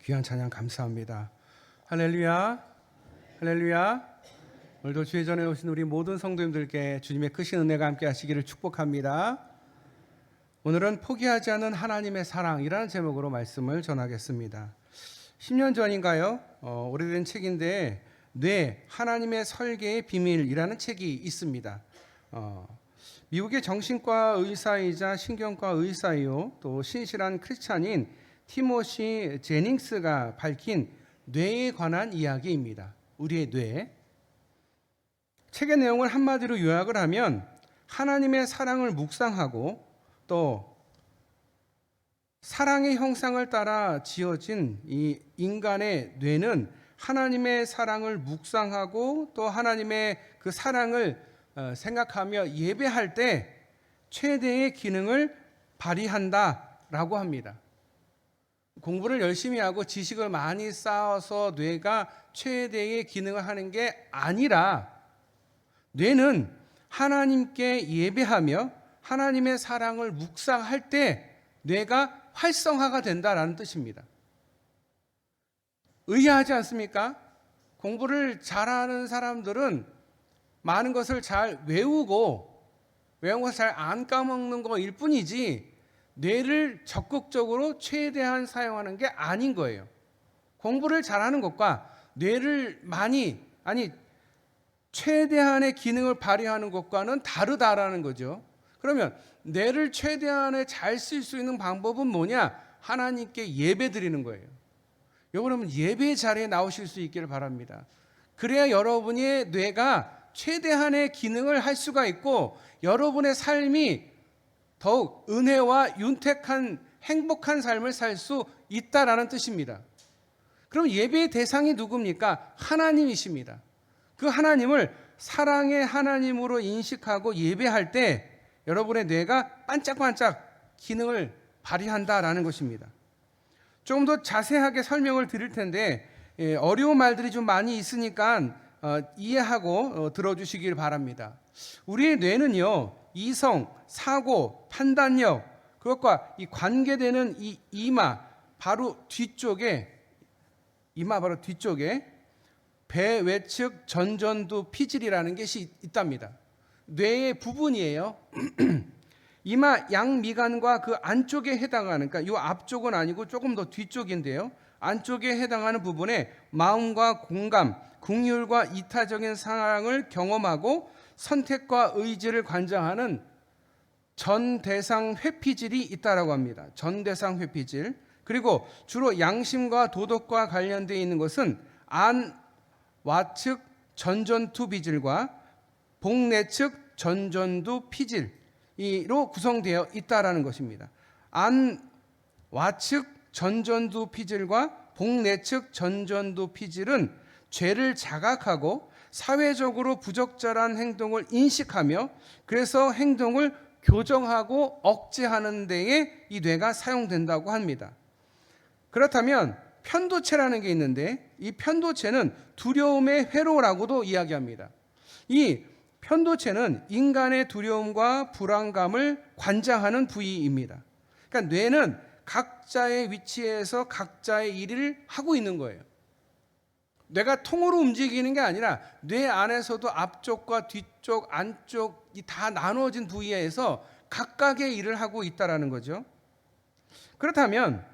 귀한 찬양 감사합니다. 할렐루야, 할렐루야. 오늘도 주의 전에 오신 우리 모든 성도님들께 주님의 크신 은혜가 함께 하시기를 축복합니다. 오늘은 포기하지 않는 하나님의 사랑이라는 제목으로 말씀을 전하겠습니다. 10년 전인가요? 오래된 책인데 하나님의 설계의 비밀이라는 책이 있습니다. 미국의 정신과 의사이자 신경과 의사이요 또 신실한 크리스찬인 티모시 제닝스가 밝힌 뇌에 관한 이야기입니다. 우리의 뇌. 책의 내용을 한마디로 요약을 하면 하나님의 사랑을 묵상하고 또 사랑의 형상을 따라 지어진 이 인간의 뇌는 하나님의 사랑을 묵상하고 또 하나님의 그 사랑을 생각하며 예배할 때 최대의 기능을 발휘한다라고 합니다. 공부를 열심히 하고 지식을 많이 쌓아서 뇌가 최대의 기능을 하는 게 아니라 뇌는 하나님께 예배하며 하나님의 사랑을 묵상할 때 뇌가 활성화가 된다라는 뜻입니다. 의아하지 않습니까? 공부를 잘하는 사람들은 많은 것을 잘 외우고 외운 것을 잘 안 까먹는 거일 뿐이지 뇌를 적극적으로 최대한 사용하는 게 아닌 거예요. 공부를 잘하는 것과 뇌를 최대한의 기능을 발휘하는 것과는 다르다라는 거죠. 그러면 뇌를 최대한의 잘 쓸 수 있는 방법은 뭐냐? 하나님께 예배 드리는 거예요. 여러분 예배 자리에 나오실 수 있기를 바랍니다. 그래야 여러분의 뇌가 최대한의 기능을 할 수가 있고 여러분의 삶이 더욱 은혜와 윤택한 행복한 삶을 살 수 있다라는 뜻입니다. 그럼 예배의 대상이 누굽니까? 하나님이십니다. 그 하나님을 사랑의 하나님으로 인식하고 예배할 때 여러분의 뇌가 반짝반짝 기능을 발휘한다라는 것입니다. 조금 더 자세하게 설명을 드릴 텐데 어려운 말들이 좀 많이 있으니까 이해하고 들어주시길 바랍니다. 우리의 뇌는요, 이성, 사고, 판단력, 그것과 이 관계되는 이 이마 바로 뒤쪽에 배외측 전전두 피질이라는 것이 있답니다. 뇌의 부분이에요. 이마 양미간과 그 안쪽에 해당하는, 그러니까 이 앞쪽은 아니고 조금 더 뒤쪽인데요. 안쪽에 해당하는 부분에 마음과 공감, 긍휼과 이타적인 사랑을 경험하고 선택과 의지를 관장하는 전대상 회피질이 있다라고 합니다. 전대상 회피질. 그리고 주로 양심과 도덕과 관련되어 있는 것은 안와측 전전투 비질과 복내측 전전두 피질로 구성되어 있다라는 것입니다. 안와측 전전두 피질과 복내측 전전두 피질은 죄를 자각하고 사회적으로 부적절한 행동을 인식하며 그래서 행동을 교정하고 억제하는 데에 이 뇌가 사용된다고 합니다. 그렇다면 편도체라는 게 있는데 이 편도체는 두려움의 회로라고도 이야기합니다. 이 편도체는 인간의 두려움과 불안감을 관장하는 부위입니다. 그러니까 뇌는 각자의 위치에서 각자의 일을 하고 있는 거예요. 뇌가 통으로 움직이는 게 아니라 뇌 안에서도 앞쪽과 뒤쪽, 안쪽이 다 나눠진 부위에서 각각의 일을 하고 있다는 거죠. 그렇다면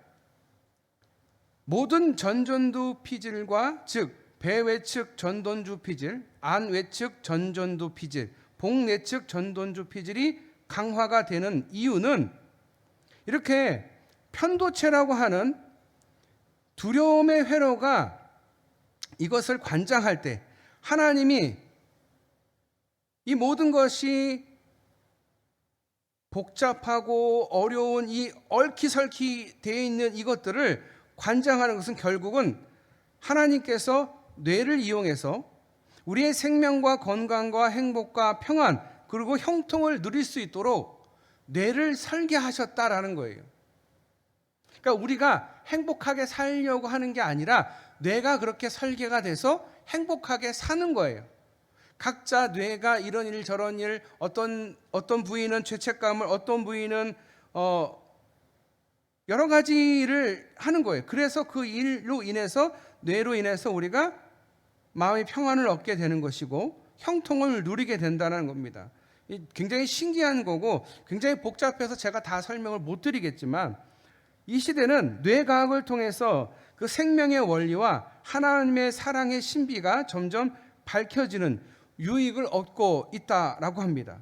모든 전전두 피질과 즉 배외측 전전두 피질, 안외측 전전두 피질, 복내측 전전두 피질이 강화가 되는 이유는 이렇게 편도체라고 하는 두려움의 회로가 이것을 관장할 때 하나님이 이 모든 것이 복잡하고 어려운 이 얽히설키 되어 있는 이것들을 관장하는 것은 결국은 하나님께서 뇌를 이용해서 우리의 생명과 건강과 행복과 평안 그리고 형통을 누릴 수 있도록 뇌를 설계하셨다라는 거예요. 그러니까 우리가 행복하게 살려고 하는 게 아니라 뇌가 그렇게 설계가 돼서 행복하게 사는 거예요. 각자 뇌가 이런 일 저런 일, 어떤 부위는 죄책감을, 어떤 부위는 여러 가지를 하는 거예요. 그래서 그 일로 인해서 뇌로 인해서 우리가 마음의 평안을 얻게 되는 것이고 형통을 누리게 된다는 겁니다. 굉장히 신기한 거고 굉장히 복잡해서 제가 다 설명을 못 드리겠지만 이 시대는 뇌과학을 통해서 그 생명의 원리와 하나님의 사랑의 신비가 점점 밝혀지는 유익을 얻고 있다라고 합니다.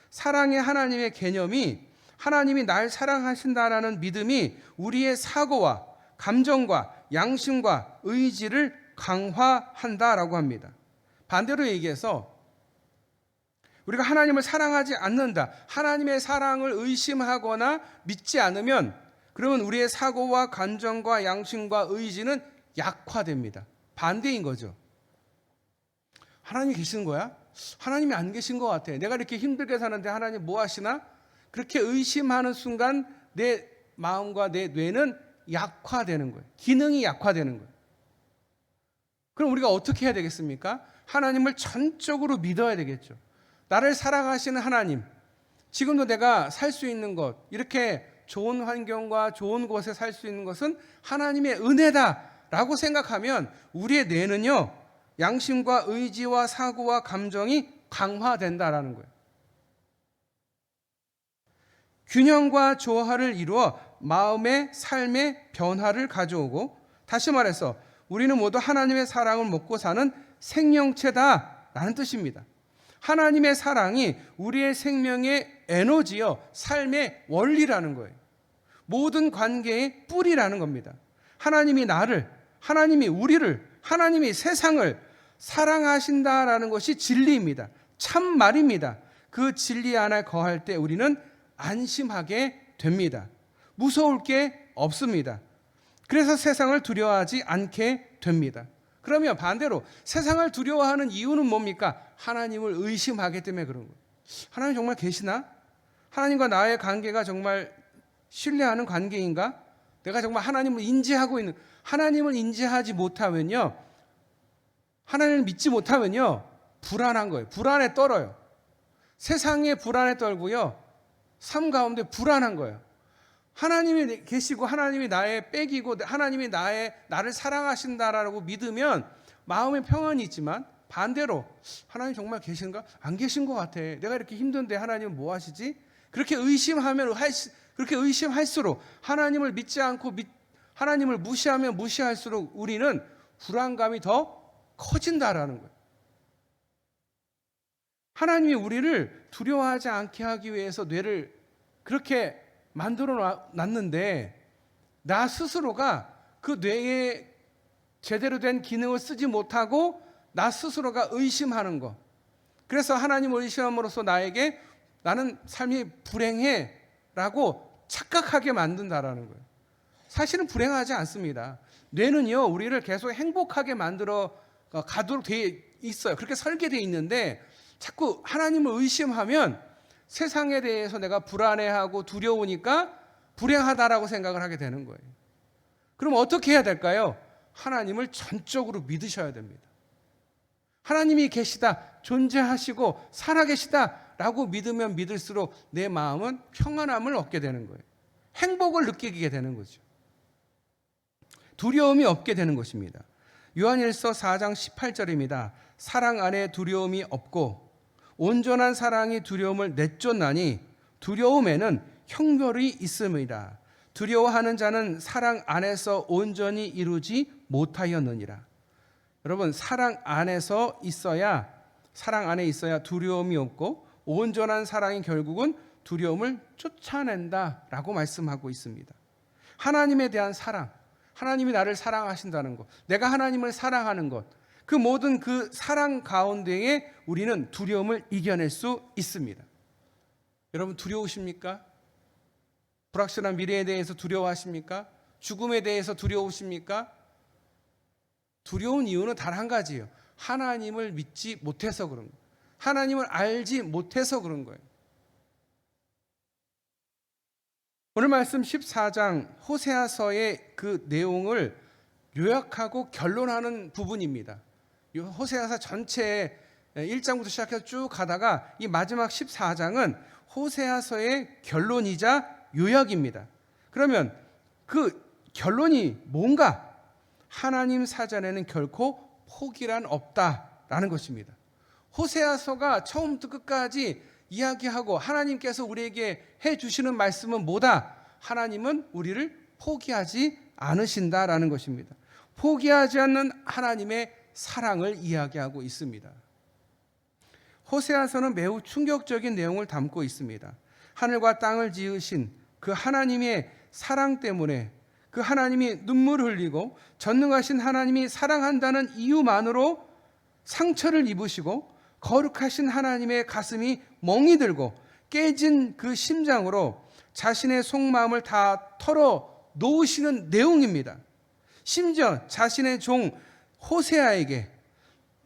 사랑의 하나님의 개념이 하나님이 날 사랑하신다라는 믿음이 우리의 사고와 감정과 양심과 의지를 강화한다라고 합니다. 반대로 얘기해서 우리가 하나님을 사랑하지 않는다, 하나님의 사랑을 의심하거나 믿지 않으면 그러면 우리의 사고와 감정과 양심과 의지는 약화됩니다. 반대인 거죠. 하나님이 계시는 거야? 하나님이 안 계신 것 같아. 내가 이렇게 힘들게 사는데 하나님 뭐 하시나? 그렇게 의심하는 순간 내 마음과 내 뇌는 약화되는 거예요. 기능이 약화되는 거예요. 그럼 우리가 어떻게 해야 되겠습니까? 하나님을 전적으로 믿어야 되겠죠. 나를 사랑하시는 하나님, 지금도 내가 살 수 있는 것, 이렇게 좋은 환경과 좋은 곳에 살 수 있는 것은 하나님의 은혜다라고 생각하면 우리의 뇌는요, 양심과 의지와 사고와 감정이 강화된다라는 거예요. 균형과 조화를 이루어 마음의 삶의 변화를 가져오고, 다시 말해서 우리는 모두 하나님의 사랑을 먹고 사는 생명체다라는 뜻입니다. 하나님의 사랑이 우리의 생명의 에너지요, 삶의 원리라는 거예요. 모든 관계의 뿌리라는 겁니다. 하나님이 나를, 하나님이 우리를, 하나님이 세상을 사랑하신다라는 것이 진리입니다. 참 말입니다. 그 진리 안에 거할 때 우리는 안심하게 됩니다. 무서울 게 없습니다. 그래서 세상을 두려워하지 않게 됩니다. 그러면 반대로 세상을 두려워하는 이유는 뭡니까? 하나님을 의심하기 때문에 그런 거예요. 하나님 정말 계시나? 하나님과 나의 관계가 정말 신뢰하는 관계인가? 내가 정말 하나님을 인지하고 있는, 하나님을 인지하지 못하면요, 하나님을 믿지 못하면요, 불안한 거예요. 불안에 떨어요. 세상에 불안에 떨고요, 삶 가운데 불안한 거예요. 하나님이 계시고 하나님이 나의 백이고 하나님이 나를 사랑하신다라고 믿으면 마음의 평안이 있지만, 반대로 하나님 정말 계신가? 안 계신 것 같아. 내가 이렇게 힘든데 하나님은 뭐 하시지? 그렇게 의심할수록 하나님을 믿지 않고 하나님을 무시하면 무시할수록 우리는 불안감이 더 커진다라는 거예요. 하나님이 우리를 두려워하지 않게 하기 위해서 뇌를 그렇게 만들어 놨는데 나 스스로가 그 뇌에 제대로 된 기능을 쓰지 못하고 나 스스로가 의심하는 것, 그래서 하나님을 의심함으로써 나는 삶이 불행해 라고 착각하게 만든다라는 거예요. 사실은 불행하지 않습니다. 뇌는요, 우리를 계속 행복하게 만들어 가도록 되어 있어요. 그렇게 설계되어 있는데 자꾸 하나님을 의심하면 세상에 대해서 내가 불안해하고 두려우니까 불행하다라고 생각을 하게 되는 거예요. 그럼 어떻게 해야 될까요? 하나님을 전적으로 믿으셔야 됩니다. 하나님이 계시다, 존재하시고 살아계시다라고 믿으면 믿을수록 내 마음은 평안함을 얻게 되는 거예요. 행복을 느끼게 되는 거죠. 두려움이 없게 되는 것입니다. 요한일서 4장 18절입니다. 사랑 안에 두려움이 없고 온전한 사랑이 두려움을 내쫓나니 두려움에는 형벌이 있음이라. 두려워하는 자는 사랑 안에서 온전히 이루지 못하였느니라. 여러분, 사랑 안에 있어야 두려움이 없고 온전한 사랑이 결국은 두려움을 쫓아낸다라고 말씀하고 있습니다. 하나님에 대한 사랑, 하나님이 나를 사랑하신다는 것, 내가 하나님을 사랑하는 것, 그 모든 그 사랑 가운데에 우리는 두려움을 이겨낼 수 있습니다. 여러분, 두려우십니까? 불확실한 미래에 대해서 두려워하십니까? 죽음에 대해서 두려우십니까? 두려운 이유는 단 한 가지예요. 하나님을 믿지 못해서 그런 거예요. 하나님을 알지 못해서 그런 거예요. 오늘 말씀 14장 호세아서의 그 내용을 요약하고 결론하는 부분입니다. 호세아서 전체 1장부터 시작해서 쭉 가다가 이 마지막 14장은 호세아서의 결론이자 요약입니다. 그러면 그 결론이 뭔가? 하나님 사전에는 결코 포기란 없다라는 것입니다. 호세아서가 처음부터 끝까지 이야기하고 하나님께서 우리에게 해주시는 말씀은 뭐다? 하나님은 우리를 포기하지 않으신다라는 것입니다. 포기하지 않는 하나님의 사랑을 이야기하고 있습니다. 호세아서는 매우 충격적인 내용을 담고 있습니다. 하늘과 땅을 지으신 그 하나님의 사랑 때문에, 그 하나님이 눈물을 흘리고 전능하신 하나님이 사랑한다는 이유만으로 상처를 입으시고 거룩하신 하나님의 가슴이 멍이 들고 깨진 그 심장으로 자신의 속마음을 다 털어 놓으시는 내용입니다. 심지어 자신의 종 호세아에게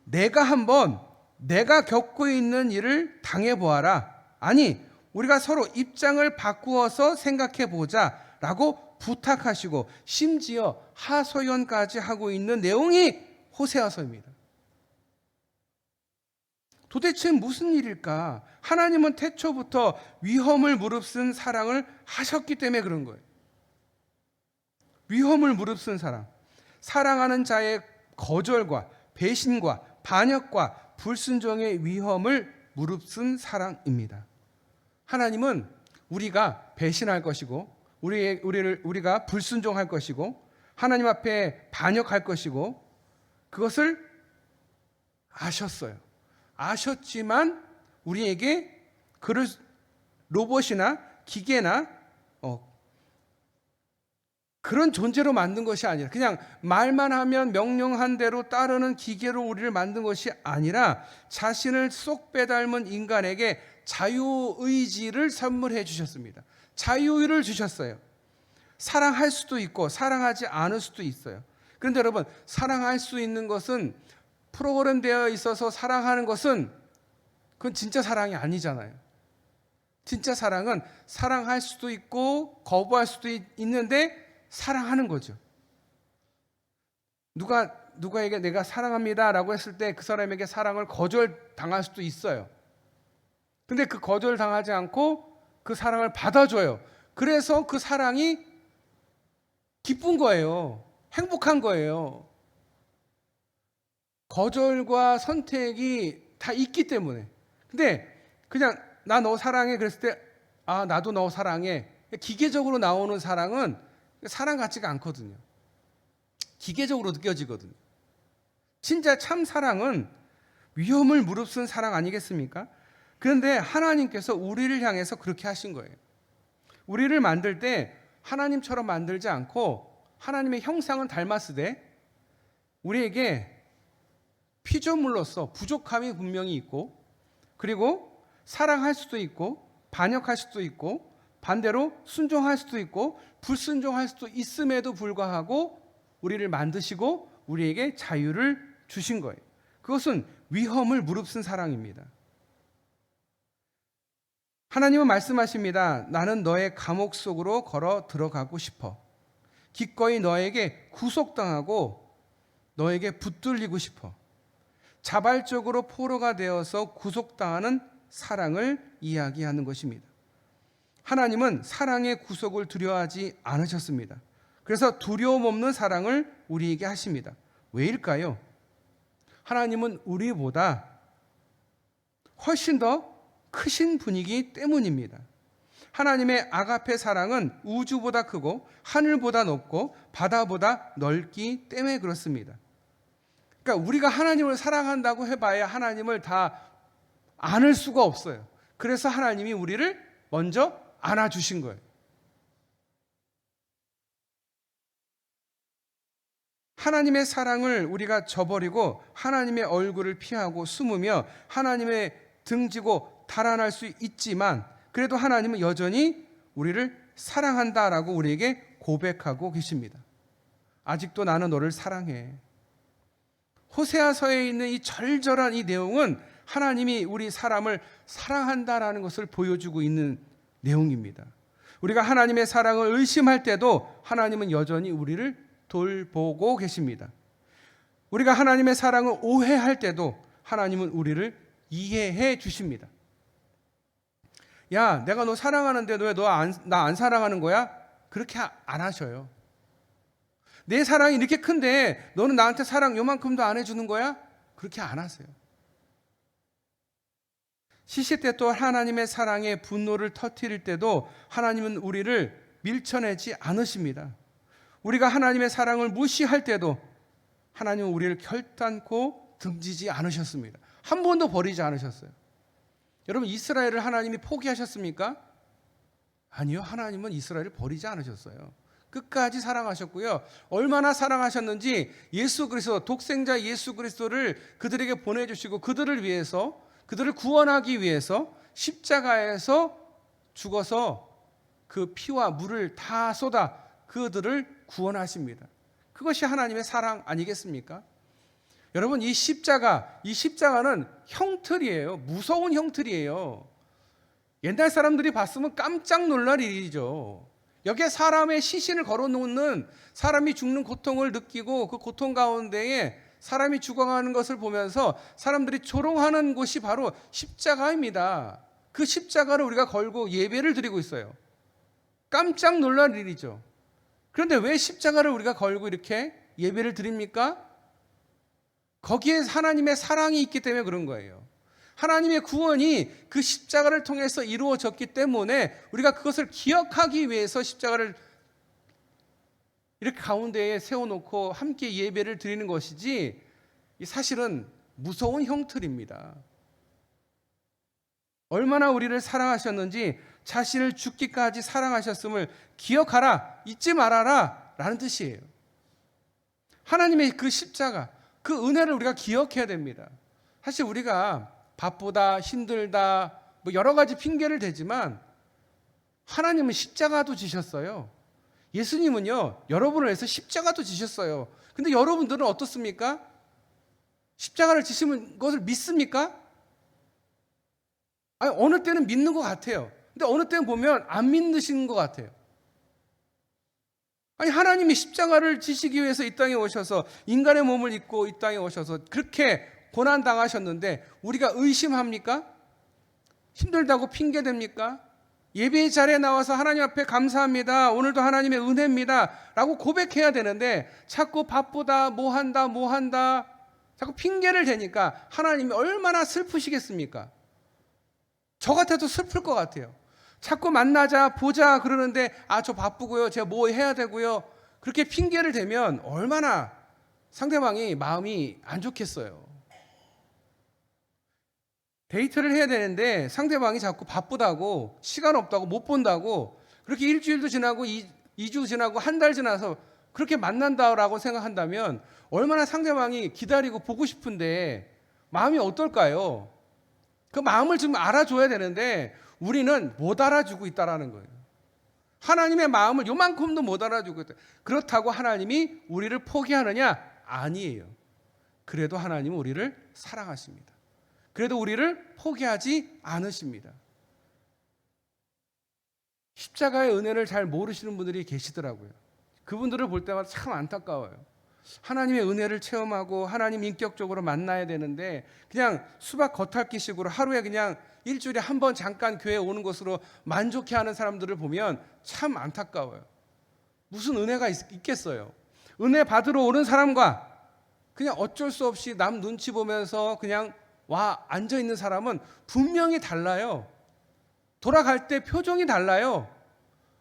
내가 겪고 있는 일을 당해보아라. 아니, 우리가 서로 입장을 바꾸어서 생각해보자 라고 부탁하시고 심지어 하소연까지 하고 있는 내용이 호세아서입니다. 도대체 무슨 일일까? 하나님은 태초부터 위험을 무릅쓴 사랑을 하셨기 때문에 그런 거예요. 위험을 무릅쓴 사랑. 사랑하는 자의 거절과 배신과 반역과 불순종의 위험을 무릅쓴 사랑입니다. 하나님은 우리가 배신할 것이고 우리가 불순종할 것이고 하나님 앞에 반역할 것이고 그것을 아셨어요. 아셨지만 우리에게 그를 로봇이나 기계나 그런 존재로 만든 것이 아니라 그냥 말만 하면 명령한 대로 따르는 기계로 우리를 만든 것이 아니라 자신을 쏙 빼닮은 인간에게 자유의지를 선물해 주셨습니다. 자유를 주셨어요. 사랑할 수도 있고 사랑하지 않을 수도 있어요. 그런데 여러분, 사랑할 수 있는 것은 프로그램되어 있어서 사랑하는 것은 그건 진짜 사랑이 아니잖아요. 진짜 사랑은 사랑할 수도 있고 거부할 수도 있는데 사랑하는 거죠. 누가에게 내가 사랑합니다 라고 했을 때 그 사람에게 사랑을 거절당할 수도 있어요. 근데 그 거절당하지 않고 그 사랑을 받아줘요. 그래서 그 사랑이 기쁜 거예요. 행복한 거예요. 거절과 선택이 다 있기 때문에. 근데 그냥 나 너 사랑해 그랬을 때 나도 너 사랑해. 기계적으로 나오는 사랑은 사랑 같지가 않거든요. 기계적으로 느껴지거든요. 진짜 참 사랑은 위험을 무릅쓴 사랑 아니겠습니까? 그런데 하나님께서 우리를 향해서 그렇게 하신 거예요. 우리를 만들 때 하나님처럼 만들지 않고 하나님의 형상은 닮았으되 우리에게 피조물로서 부족함이 분명히 있고 그리고 사랑할 수도 있고 반역할 수도 있고 반대로 순종할 수도 있고 불순종할 수도 있음에도 불구하고 우리를 만드시고 우리에게 자유를 주신 거예요. 그것은 위험을 무릅쓴 사랑입니다. 하나님은 말씀하십니다. 나는 너의 감옥 속으로 걸어 들어가고 싶어. 기꺼이 너에게 구속당하고 너에게 붙들리고 싶어. 자발적으로 포로가 되어서 구속당하는 사랑을 이야기하는 것입니다. 하나님은 사랑의 구속을 두려워하지 않으셨습니다. 그래서 두려움 없는 사랑을 우리에게 하십니다. 왜일까요? 하나님은 우리보다 훨씬 더 크신 분이기 때문입니다. 하나님의 아가페 사랑은 우주보다 크고 하늘보다 높고 바다보다 넓기 때문에 그렇습니다. 그러니까 우리가 하나님을 사랑한다고 해봐야 하나님을 다 안을 수가 없어요. 그래서 하나님이 우리를 먼저 안아주신 거예요. 하나님의 사랑을 우리가 저버리고 하나님의 얼굴을 피하고 숨으며 하나님의 등지고 달아날 수 있지만 그래도 하나님은 여전히 우리를 사랑한다라고 우리에게 고백하고 계십니다. 아직도 나는 너를 사랑해. 호세아서에 있는 이 절절한 이 내용은 하나님이 우리 사람을 사랑한다라는 것을 보여주고 있는 내용입니다. 우리가 하나님의 사랑을 의심할 때도 하나님은 여전히 우리를 돌보고 계십니다. 우리가 하나님의 사랑을 오해할 때도 하나님은 우리를 이해해 주십니다. 야, 내가 너 사랑하는데 왜 너 나 안 사랑하는 거야? 그렇게 안 하셔요. 내 사랑이 이렇게 큰데 너는 나한테 사랑 요만큼도 안 해주는 거야? 그렇게 안 하세요. 시시때 또 하나님의 사랑에 분노를 터뜨릴 때도 하나님은 우리를 밀쳐내지 않으십니다. 우리가 하나님의 사랑을 무시할 때도 하나님은 우리를 결단코 등지지 않으셨습니다. 한 번도 버리지 않으셨어요. 여러분, 이스라엘을 하나님이 포기하셨습니까? 아니요. 하나님은 이스라엘을 버리지 않으셨어요. 끝까지 사랑하셨고요. 얼마나 사랑하셨는지 예수 그리스도, 독생자 예수 그리스도를 그들에게 보내주시고 그들을 위해서, 그들을 구원하기 위해서 십자가에서 죽어서 그 피와 물을 다 쏟아 그들을 구원하십니다. 그것이 하나님의 사랑 아니겠습니까? 여러분, 이 십자가는 형틀이에요. 무서운 형틀이에요. 옛날 사람들이 봤으면 깜짝 놀랄 일이죠. 여기에 사람의 시신을 걸어놓는, 사람이 죽는 고통을 느끼고 그 고통 가운데에 사람이 죽어가는 것을 보면서 사람들이 조롱하는 곳이 바로 십자가입니다. 그 십자가를 우리가 걸고 예배를 드리고 있어요. 깜짝 놀랄 일이죠. 그런데 왜 십자가를 우리가 걸고 이렇게 예배를 드립니까? 거기에 하나님의 사랑이 있기 때문에 그런 거예요. 하나님의 구원이 그 십자가를 통해서 이루어졌기 때문에 우리가 그것을 기억하기 위해서 십자가를 이렇게 가운데에 세워놓고 함께 예배를 드리는 것이지, 사실은 무서운 형틀입니다. 얼마나 우리를 사랑하셨는지, 자신을 죽기까지 사랑하셨음을 기억하라, 잊지 말아라 라는 뜻이에요. 하나님의 그 십자가, 그 은혜를 우리가 기억해야 됩니다. 사실 우리가 바쁘다, 힘들다, 뭐 여러 가지 핑계를 대지만 하나님은 십자가도 지셨어요. 예수님은요, 여러분을 위해서 십자가도 지셨어요. 근데 여러분들은 어떻습니까? 십자가를 지시는 것을 믿습니까? 아니, 어느 때는 믿는 것 같아요. 근데 어느 때는 보면 안 믿으시는 것 같아요. 아니, 하나님이 십자가를 지시기 위해서 이 땅에 오셔서 인간의 몸을 입고 이 땅에 오셔서 그렇게 고난당하셨는데 우리가 의심합니까? 힘들다고 핑계댑니까? 예배의 자리에 나와서 하나님 앞에 감사합니다, 오늘도 하나님의 은혜입니다 라고 고백해야 되는데 자꾸 바쁘다, 뭐한다 자꾸 핑계를 대니까 하나님이 얼마나 슬프시겠습니까? 저 같아도 슬플 것 같아요. 자꾸 만나자, 보자 그러는데 저 바쁘고요, 제가 뭐 해야 되고요, 그렇게 핑계를 대면 얼마나 상대방이 마음이 안 좋겠어요. 데이트를 해야 되는데 상대방이 자꾸 바쁘다고, 시간 없다고, 못 본다고, 그렇게 일주일도 지나고 2주 지나고 한 달 지나서 그렇게 만난다라고 생각한다면 얼마나 상대방이 기다리고 보고 싶은데 마음이 어떨까요? 그 마음을 좀 알아줘야 되는데 우리는 못 알아주고 있다라는 거예요. 하나님의 마음을 요만큼도 못 알아주고 있다. 그렇다고 하나님이 우리를 포기하느냐? 아니에요. 그래도 하나님은 우리를 사랑하십니다. 그래도 우리를 포기하지 않으십니다. 십자가의 은혜를 잘 모르시는 분들이 계시더라고요. 그분들을 볼 때마다 참 안타까워요. 하나님의 은혜를 체험하고 하나님 인격적으로 만나야 되는데 그냥 수박 겉핥기식으로 하루에 그냥 일주일에 한 번 잠깐 교회에 오는 것으로 만족해하는 사람들을 보면 참 안타까워요. 무슨 은혜가 있겠어요? 은혜 받으러 오는 사람과 그냥 어쩔 수 없이 남 눈치 보면서 그냥 와 앉아있는 사람은 분명히 달라요. 돌아갈 때 표정이 달라요.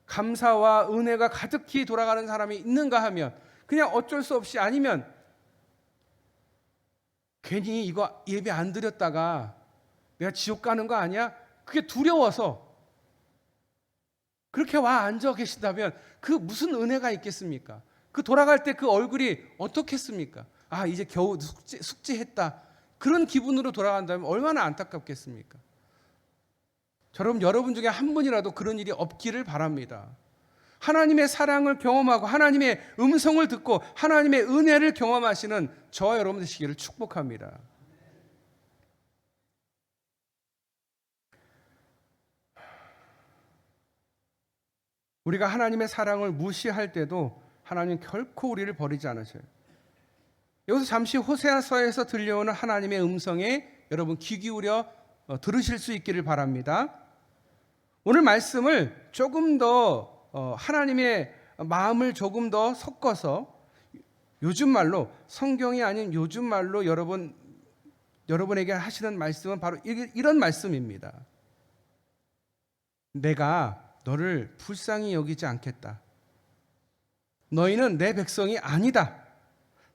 감사와 은혜가 가득히 돌아가는 사람이 있는가 하면 그냥 어쩔 수 없이, 아니면 괜히 이거 예배 안 드렸다가 내가 지옥 가는 거 아니야? 그게 두려워서 그렇게 와 앉아 계신다면 그 무슨 은혜가 있겠습니까? 그 돌아갈 때 그 얼굴이 어떻겠습니까? 이제 겨우 숙제했다, 그런 기분으로 돌아간다면 얼마나 안타깝겠습니까? 저럼 여러분 중에 한 분이라도 그런 일이 없기를 바랍니다. 하나님의 사랑을 경험하고 하나님의 음성을 듣고 하나님의 은혜를 경험하시는 저와 여러분 되시기를 축복합니다. 우리가 하나님의 사랑을 무시할 때도 하나님은 결코 우리를 버리지 않으셔요. 여기서 잠시 호세아서에서 들려오는 하나님의 음성에 여러분 귀 기울여 들으실 수 있기를 바랍니다. 오늘 말씀을 조금 더 하나님의 마음을 조금 더 섞어서 요즘 말로, 성경이 아닌 요즘 말로 여러분에게 하시는 말씀은 바로 이런 말씀입니다. 내가 너를 불쌍히 여기지 않겠다. 너희는 내 백성이 아니다.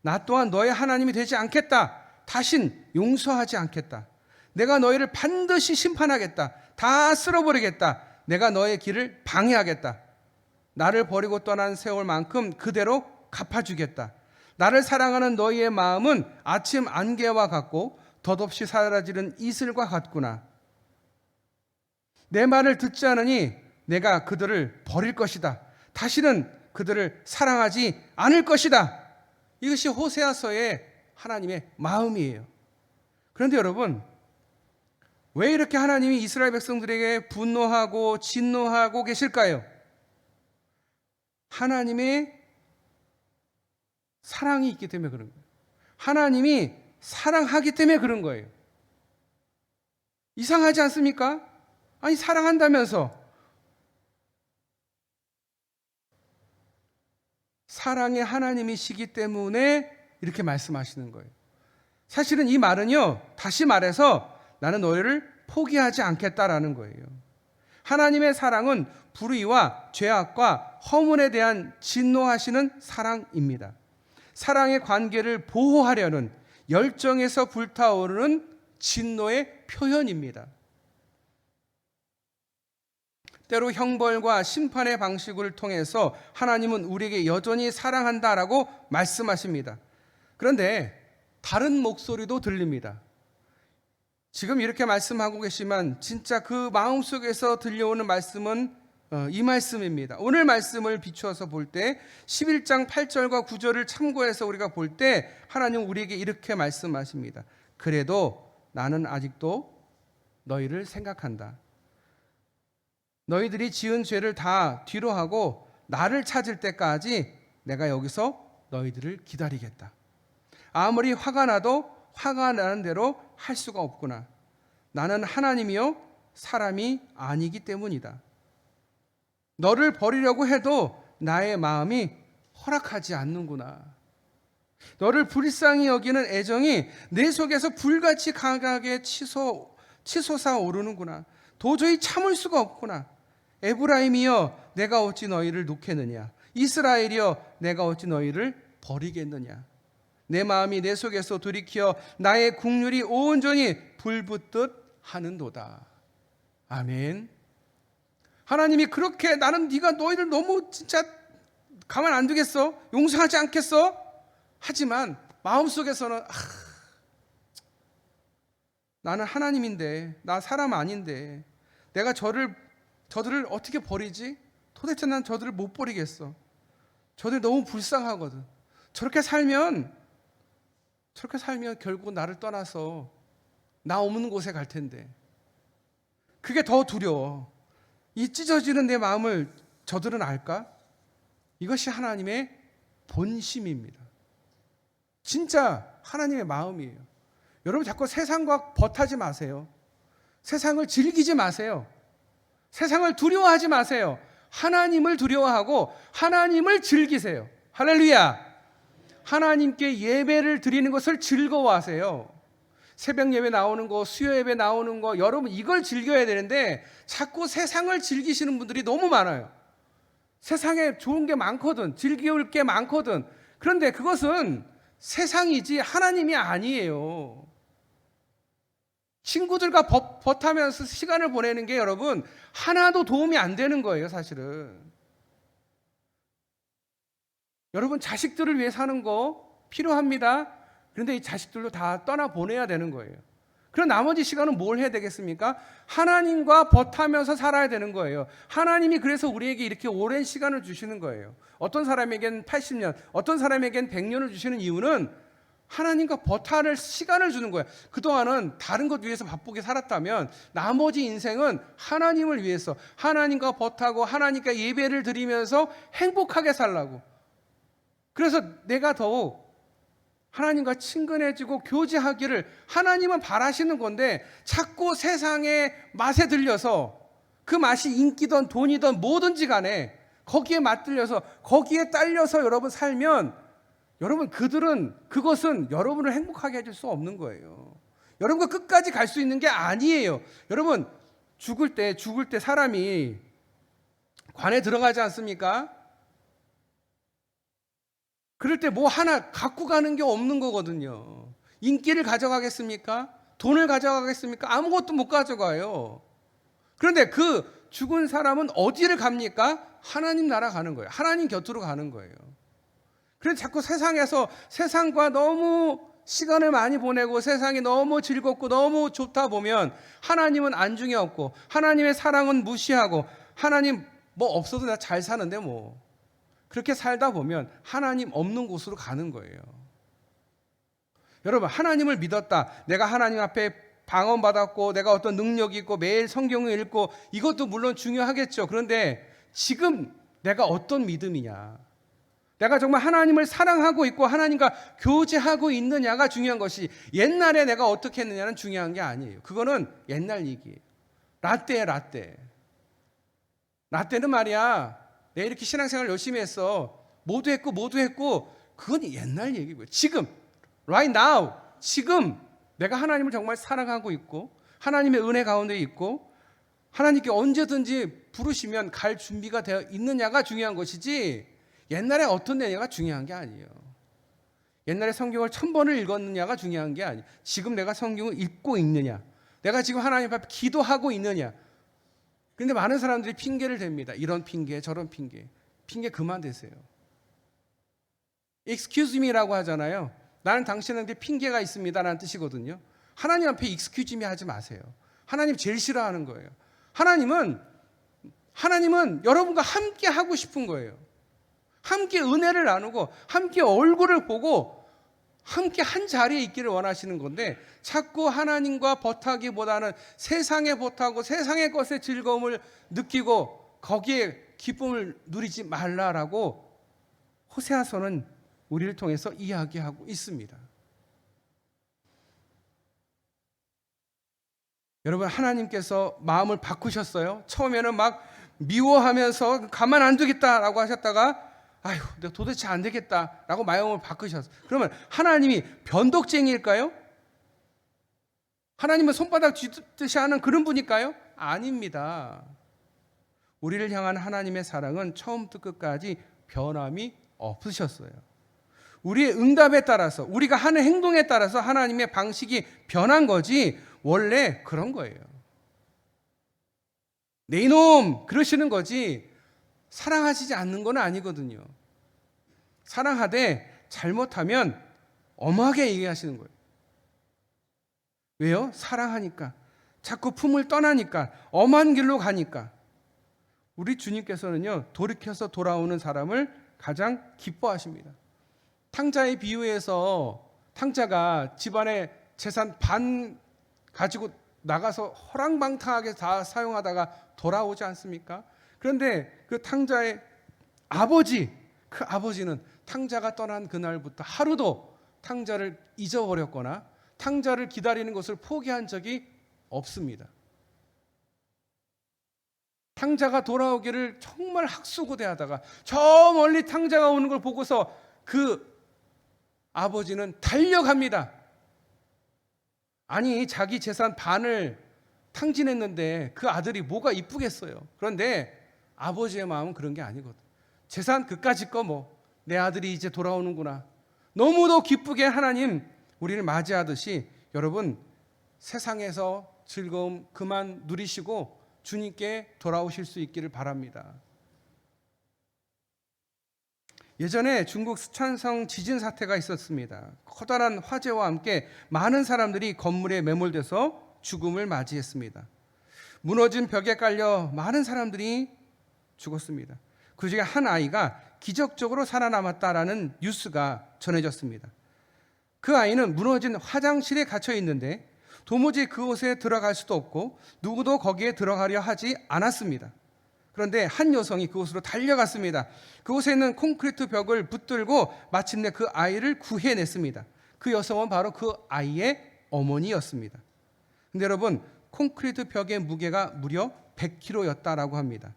나 또한 너의 하나님이 되지 않겠다. 다신 용서하지 않겠다. 내가 너희를 반드시 심판하겠다. 다 쓸어버리겠다. 내가 너의 길을 방해하겠다. 나를 버리고 떠난 세월만큼 그대로 갚아주겠다. 나를 사랑하는 너희의 마음은 아침 안개와 같고 덧없이 사라지는 이슬과 같구나. 내 말을 듣지 않으니 내가 그들을 버릴 것이다. 다시는 그들을 사랑하지 않을 것이다. 이것이 호세아서의 하나님의 마음이에요. 그런데 여러분, 왜 이렇게 하나님이 이스라엘 백성들에게 분노하고 진노하고 계실까요? 하나님의 사랑이 있기 때문에 그런 거예요. 하나님이 사랑하기 때문에 그런 거예요. 이상하지 않습니까? 아니, 사랑한다면서. 사랑의 하나님이시기 때문에 이렇게 말씀하시는 거예요. 사실은 이 말은요, 다시 말해서 나는 너희를 포기하지 않겠다라는 거예요. 하나님의 사랑은 불의와 죄악과 허물에 대한 진노하시는 사랑입니다. 사랑의 관계를 보호하려는 열정에서 불타오르는 진노의 표현입니다. 때로 형벌과 심판의 방식을 통해서 하나님은 우리에게 여전히 사랑한다라고 말씀하십니다. 그런데 다른 목소리도 들립니다. 지금 이렇게 말씀하고 계시지만 진짜 그 마음속에서 들려오는 말씀은 이 말씀입니다. 오늘 말씀을 비추어서 볼 때 11장 8절과 9절을 참고해서 우리가 볼 때 하나님 우리에게 이렇게 말씀하십니다. 그래도 나는 아직도 너희를 생각한다. 너희들이 지은 죄를 다 뒤로 하고 나를 찾을 때까지 내가 여기서 너희들을 기다리겠다. 아무리 화가 나도 화가 나는 대로 할 수가 없구나. 나는 하나님이요 사람이 아니기 때문이다. 너를 버리려고 해도 나의 마음이 허락하지 않는구나. 너를 불쌍히 여기는 애정이 내 속에서 불같이 강하게 치솟아 오르는구나. 도저히 참을 수가 없구나. 에브라임이여 내가 어찌 너희를 놓겠느냐. 이스라엘이여 내가 어찌 너희를 버리겠느냐. 내 마음이 내 속에서 돌이켜 나의 국률이 온전히 불붙듯 하는도다. 아멘. 하나님이 그렇게 나는 네가 너희를 너무 진짜 가만 안 두겠어? 용서하지 않겠어? 하지만 마음속에서는 나는 하나님인데 나 사람 아닌데 내가 저들을 어떻게 버리지? 도대체 난 저들을 못 버리겠어. 저들 너무 불쌍하거든. 저렇게 살면 결국 나를 떠나서 나 없는 곳에 갈 텐데 그게 더 두려워. 이 찢어지는 내 마음을 저들은 알까? 이것이 하나님의 본심입니다. 진짜 하나님의 마음이에요. 여러분 자꾸 세상과 벗하지 마세요. 세상을 즐기지 마세요. 세상을 두려워하지 마세요. 하나님을 두려워하고 하나님을 즐기세요. 할렐루야. 하나님께 예배를 드리는 것을 즐거워하세요. 새벽 예배 나오는 거, 수요 예배 나오는 거, 여러분 이걸 즐겨야 되는데 자꾸 세상을 즐기시는 분들이 너무 많아요. 세상에 좋은 게 많거든, 즐기울 게 많거든. 그런데 그것은 세상이지 하나님이 아니에요. 친구들과 벗하면서 시간을 보내는 게 여러분 하나도 도움이 안 되는 거예요, 사실은. 여러분 자식들을 위해 사는 거 필요합니다. 그런데 이 자식들도 다 떠나보내야 되는 거예요. 그럼 나머지 시간은 뭘 해야 되겠습니까? 하나님과 벗하면서 살아야 되는 거예요. 하나님이 그래서 우리에게 이렇게 오랜 시간을 주시는 거예요. 어떤 사람에겐 80년, 어떤 사람에겐 100년을 주시는 이유는 하나님과 벗할 시간을 주는 거예요. 그동안은 다른 것 위해서 바쁘게 살았다면 나머지 인생은 하나님을 위해서 하나님과 벗하고 하나님께 예배를 드리면서 행복하게 살라고. 그래서 내가 더욱 하나님과 친근해지고 교제하기를 하나님은 바라시는 건데 자꾸 세상의 맛에 들려서 그 맛이 인기든 돈이든 뭐든지 간에 거기에 맞들려서 거기에 딸려서 여러분 살면 여러분 그것은 여러분을 행복하게 해줄 수 없는 거예요. 여러분과 끝까지 갈 수 있는 게 아니에요. 여러분 죽을 때 사람이 관에 들어가지 않습니까? 그럴 때 뭐 하나 갖고 가는 게 없는 거거든요. 인기를 가져가겠습니까? 돈을 가져가겠습니까? 아무것도 못 가져가요. 그런데 그 죽은 사람은 어디를 갑니까? 하나님 나라 가는 거예요. 하나님 곁으로 가는 거예요. 그래서 자꾸 세상에서 세상과 너무 시간을 많이 보내고 세상이 너무 즐겁고 너무 좋다 보면 하나님은 안중에 없고 하나님의 사랑은 무시하고 하나님 뭐 없어도 나 잘 사는데 뭐 그렇게 살다 보면 하나님 없는 곳으로 가는 거예요. 여러분 하나님을 믿었다. 내가 하나님 앞에 방언받았고 내가 어떤 능력이 있고 매일 성경을 읽고 이것도 물론 중요하겠죠. 그런데 지금 내가 어떤 믿음이냐, 내가 정말 하나님을 사랑하고 있고 하나님과 교제하고 있느냐가 중요한 것이 옛날에 내가 어떻게 했느냐는 중요한 게 아니에요. 그거는 옛날 얘기예요. 라떼는 말이야 내가 이렇게 신앙생활 열심히 했어 모두 했고 그건 옛날 얘기고요. 지금 right now 지금 내가 하나님을 정말 사랑하고 있고 하나님의 은혜 가운데 있고 하나님께 언제든지 부르시면 갈 준비가 되어 있느냐가 중요한 것이지 옛날에 어떤 내냐가 중요한 게 아니에요. 옛날에 성경을 1000번을 읽었느냐가 중요한 게 아니에요. 지금 내가 성경을 읽고 있느냐, 내가 지금 하나님 앞에 기도하고 있느냐. 그런데 많은 사람들이 핑계를 댑니다. 이런 핑계 저런 핑계 그만 대세요. excuse me라고 하잖아요. 나는 당신한테 핑계가 있습니다 라는 뜻이거든요. 하나님 앞에 excuse me 하지 마세요. 하나님 제일 싫어하는 거예요. 하나님은 여러분과 함께 하고 싶은 거예요. 함께 은혜를 나누고 함께 얼굴을 보고 함께 한 자리에 있기를 원하시는 건데 자꾸 하나님과 버타기보다는 세상에 버타고 세상의 것에 즐거움을 느끼고 거기에 기쁨을 누리지 말라라고 호세아서는 우리를 통해서 이야기하고 있습니다. 여러분 하나님께서 마음을 바꾸셨어요. 처음에는 막 미워하면서 가만 안 두겠다라고 하셨다가 아휴 내가 도대체 안 되겠다라고 마음을 바꾸셨어요. 그러면 하나님이 변덕쟁이일까요? 하나님은 손바닥 쥐듯이 하는 그런 분일까요? 아닙니다. 우리를 향한 하나님의 사랑은 처음부터 끝까지 변함이 없으셨어요. 우리의 응답에 따라서 우리가 하는 행동에 따라서 하나님의 방식이 변한 거지 원래 그런 거예요. 내 이놈 그러시는 거지 사랑하시지 않는 건 아니거든요. 사랑하되 잘못하면 엄하게 얘기하시는 거예요. 왜요? 사랑하니까. 자꾸 품을 떠나니까. 엄한 길로 가니까. 우리 주님께서는요 돌이켜서 돌아오는 사람을 가장 기뻐하십니다. 탕자의 비유에서 탕자가 집안의 재산 반 가지고 나가서 허랑방탕하게 다 사용하다가 돌아오지 않습니까? 그런데 그 탕자의 그 아버지는 탕자가 떠난 그날부터 하루도 탕자를 잊어버렸거나 탕자를 기다리는 것을 포기한 적이 없습니다. 탕자가 돌아오기를 정말 학수고대하다가 저 멀리 탕자가 오는 걸 보고서 그 아버지는 달려갑니다. 아니 자기 재산 반을 탕진했는데 그 아들이 뭐가 이쁘겠어요. 그런데 아버지의 마음은 그런 게 아니거든. 재산 그까짓 거 뭐 내 아들이 이제 돌아오는구나. 너무도 기쁘게 하나님 우리를 맞이하듯이 여러분 세상에서 즐거움 그만 누리시고 주님께 돌아오실 수 있기를 바랍니다. 예전에 중국 스촨성 지진 사태가 있었습니다. 커다란 화재와 함께 많은 사람들이 건물에 매몰돼서 죽음을 맞이했습니다. 무너진 벽에 깔려 많은 사람들이 죽었습니다. 그 중에 한 아이가 기적적으로 살아남았다라는 뉴스가 전해졌습니다. 그 아이는 무너진 화장실에 갇혀 있는데 도무지 그곳에 들어갈 수도 없고 누구도 거기에 들어가려 하지 않았습니다. 그런데 한 여성이 그곳으로 달려갔습니다. 그곳에 있는 콘크리트 벽을 붙들고 마침내 그 아이를 구해냈습니다. 그 여성은 바로 그 아이의 어머니였습니다. 근데 여러분 콘크리트 벽의 무게가 무려 100kg였다라고 합니다.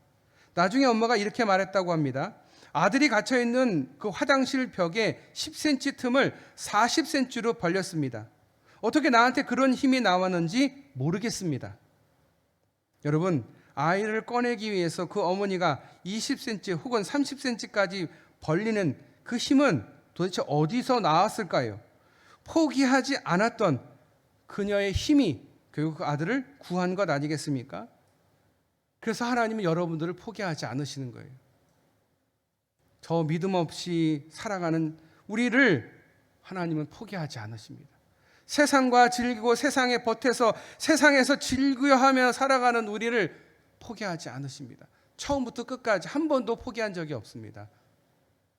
나중에 엄마가 이렇게 말했다고 합니다. 아들이 갇혀있는 그 화장실 벽에 10cm 틈을 40cm로 벌렸습니다. 어떻게 나한테 그런 힘이 나왔는지 모르겠습니다. 여러분, 아이를 꺼내기 위해서 그 어머니가 20cm 혹은 30cm까지 벌리는 그 힘은 도대체 어디서 나왔을까요? 포기하지 않았던 그녀의 힘이 결국 그 아들을 구한 것 아니겠습니까? 그래서 하나님은 여러분들을 포기하지 않으시는 거예요. 저 믿음 없이 살아가는 우리를 하나님은 포기하지 않으십니다. 세상과 즐기고 세상에 버텨서 세상에서 즐거워하며 살아가는 우리를 포기하지 않으십니다. 처음부터 끝까지 한 번도 포기한 적이 없습니다.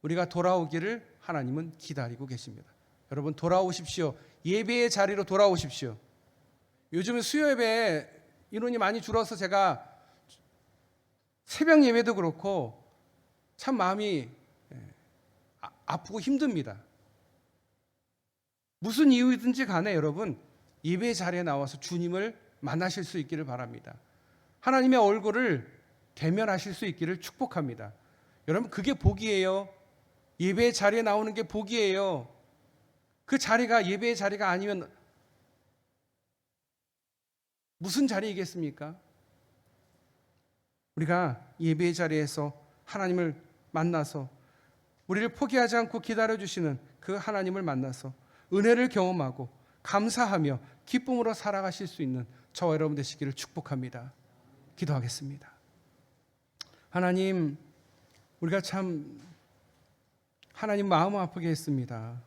우리가 돌아오기를 하나님은 기다리고 계십니다. 여러분, 돌아오십시오. 예배의 자리로 돌아오십시오. 요즘은 수요 예배에 인원이 많이 줄어서 제가 새벽 예배도 그렇고 참 마음이 아프고 힘듭니다. 무슨 이유든지 간에 여러분, 예배 자리에 나와서 주님을 만나실 수 있기를 바랍니다. 하나님의 얼굴을 대면하실 수 있기를 축복합니다. 여러분, 그게 복이에요. 예배 자리에 나오는 게 복이에요. 그 자리가 예배의 자리가 아니면 무슨 자리이겠습니까? 우리가 예배의 자리에서 하나님을 만나서 우리를 포기하지 않고 기다려주시는 그 하나님을 만나서 은혜를 경험하고 감사하며 기쁨으로 살아가실 수 있는 저와 여러분 되시기를 축복합니다. 기도하겠습니다. 하나님, 우리가 참 하나님 마음 아프게 했습니다.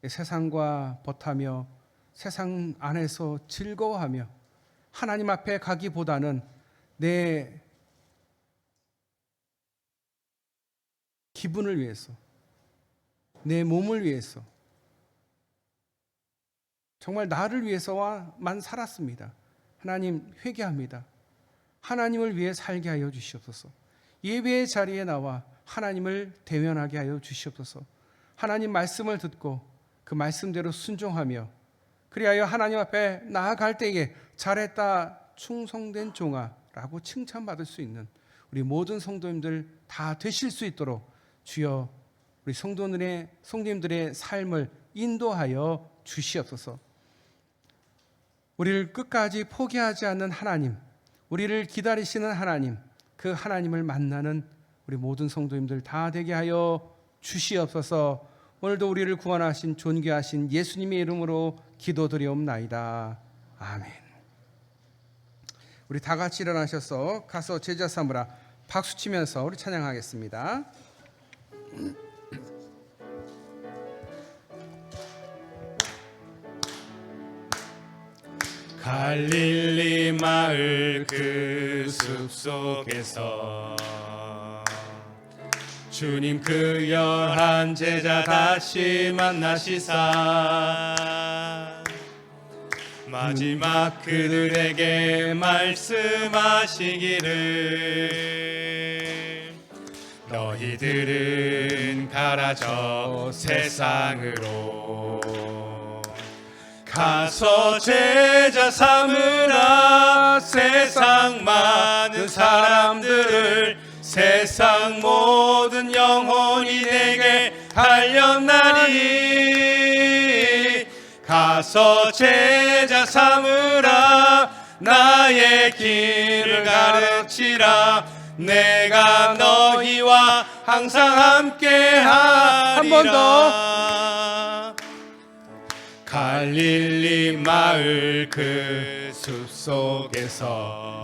세상과 버타며 세상 안에서 즐거워하며 하나님 앞에 가기보다는 내 기분을 위해서, 내 몸을 위해서, 정말 나를 위해서만 살았습니다. 하나님, 회개합니다. 하나님을 위해 살게 하여 주시옵소서. 예배의 자리에 나와 하나님을 대면하게 하여 주시옵소서. 하나님 말씀을 듣고 그 말씀대로 순종하며 그리하여 하나님 앞에 나아갈 때에 잘했다 충성된 종아 라고 칭찬받을 수 있는 우리 모든 성도님들 다 되실 수 있도록 주여 우리 성도님들의 삶을 인도하여 주시옵소서. 우리를 끝까지 포기하지 않는 하나님, 우리를 기다리시는 하나님, 그 하나님을 만나는 우리 모든 성도님들 다 되게 하여 주시옵소서. 오늘도 우리를 구원하신 존귀하신 예수님의 이름으로 기도드리옵나이다. 아멘. 우리 다 같이 일어나셔서 가서 제자 삼으라 박수치면서 우리 찬양하겠습니다. 갈릴리 마을 그 숲속에서 주님 그 11 제자 다시 만나시사 마지막 그들에게 말씀하시기를 너희들은 가라 저 세상으로 가서 제자 삼으라 세상 많은 사람들을 세상 모든 영혼이 내게 달렸나니 가서 제자 삼으라 나의 길을 가르치라 내가 너희와 항상 함께하리라. 한 번 더. 갈릴리 마을 그 숲속에서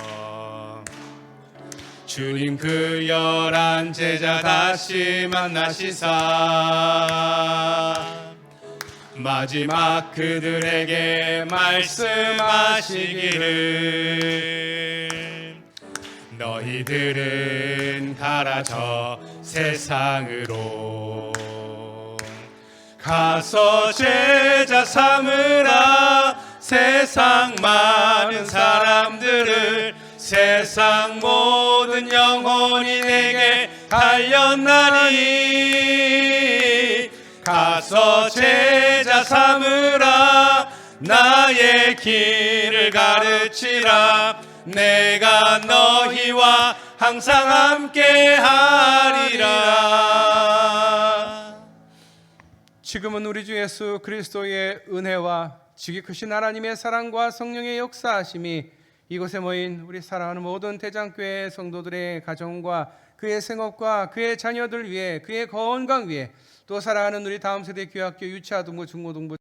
주님 그 11 제자 다시 만나시사 마지막 그들에게 말씀하시기를 너희들은 가라 저 세상으로 가서 제자 삼으라 세상 많은 사람들을 세상 모든 영혼이 내게 달렸나니 가서 제자 삼으라 나의 길을 가르치라. 내가 너희와 항상 함께 하리라. 지금은 우리 주 예수 그리스도의 은혜와 지극히 크신 하나님의 사랑과 성령의 역사하심이 이곳에 모인 우리 사랑하는 모든 대장교회 성도들의 가정과 그의 생업과 그의 자녀들 위해, 그의 건강 위해, 또 사랑하는 우리 다음 세대 교학교 유치아동부 중고등부